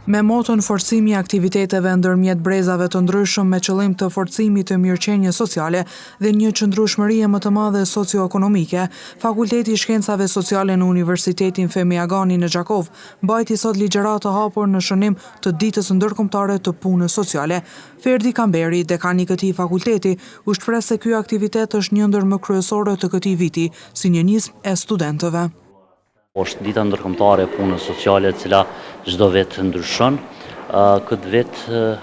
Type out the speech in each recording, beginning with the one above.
Me moton forcimi i aktiviteteve ndërmjet brezave të ndryshëm me qëllim të forcimit të mirëqenjes sociale dhe një qëndrueshmërie më të madhe socio-ekonomike, Fakulteti i Shkencave Sociale në Universitetin Femi Agani në Gjakov mbajti sot ligjërat të hapur në shënim të ditës ndërkombëtare të punës sociale. Ferdi Kamberi, dekani i këtij fakulteti, u shpreh se ky aktivitet është një ndër më kryesorët të këtij viti, si një nismë e studentëve. Është dita ndërkombëtare e punës sociale e cila çdo vit ndryshon. Këtë vit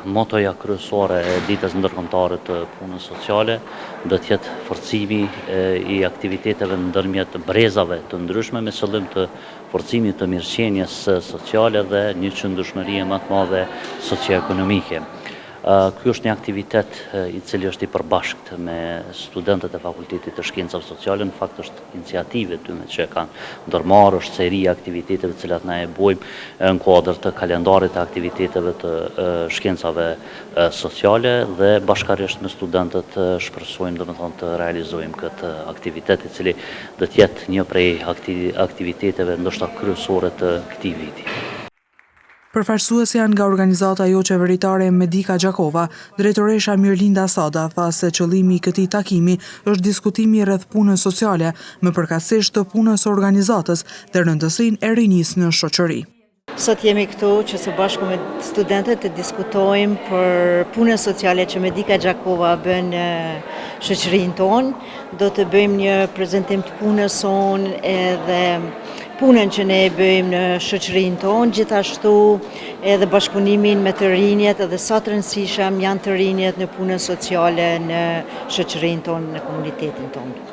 motoja kryesore e ditës ndërkombëtare të punës sociale do të jetë forcimi i aktiviteteve ndërmjet brezave të ndryshme me qëllim të forcimit të mirëqenies sociale dhe një qëndrueshmërie më të madhe socio-ekonomike. Ky është një aktivitet i cili është i përbashkët me studentët e Fakultetit të Shkencave Sociale. Në fakt është iniciativë tyre që kanë ndërmarrë, është seri aktiviteteve të cilat na e bojmë në kuadër të kalendarit të aktiviteteve të shkencave sociale dhe bashkërisht me studentët shpresojmë domethënë të realizojmë këtë aktivitet i cili do të jetë një prej aktiviteteve ndoshta kryesore të këtij viti. Përfaqësuesja nga organizata jo qeveritare Medika Gjakova, drejtoresha Mirlinda Sada, tha se qëllimi i këtij takimi është diskutimi rreth punës sociale, më përkatësisht të punës së organizatës dhe rëndësinë e rinisë në shoqëri. Sot jemi këtu që së bashku me studentët të diskutojmë për punën sociale që Medika Gjakova bën në shoqërinë tonë. Do të bëjmë një prezantim të punës sonë edhe punën që ne e bëjmë në shoqërinë tonë, gjithashtu edhe bashkëpunimin me të rinjet edhe sa të rëndësishëm janë të rinjet në punën sociale në shoqërinë tonë, në komunitetin tonë.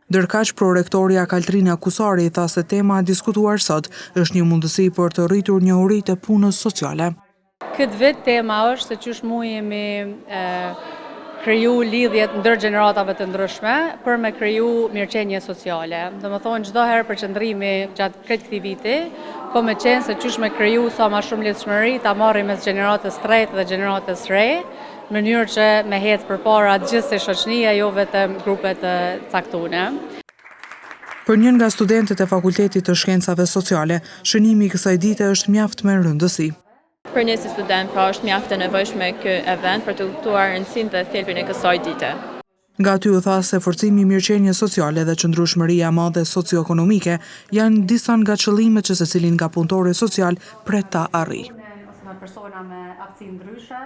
Ndërkaq, prorektoria Kaltrina Kusari tha se tema e diskutuar sot është një mundësi për të rritur njohuritë e punës sociale. Këtë vit tema është se qysh mujemi kriju lidhjet ndër gjeneratave të ndryshme për me kriju mirëqenje sociale. Domethënë çdo herë përqendrimi gjatë këtij viti ka me qenë se qysh me kriju sa më shumë lidhshmëri ta marrim mes gjeneratës tretë dhe gjeneratës re, në mënyrë që me hecë përpara gjithsesi shoqënia, jo vetëm grupet të caktuara. Për një nga studentët e Fakultetit të Shkencave Sociale, shënimi i kësaj dite është mjaft me rëndësi. Për një si student, pra është mjaft e nevojshme ky event për të kuptuar rëndësinë dhe thelbin e kësaj dite. Nga ty u tha se forcimi i mirëqenies sociale dhe qëndrueshmëria e madhe socio-ekonomike janë disa nga qëllimet që secili nga punëtori social pret ta arrijë. Persona me aftësi ndryshe.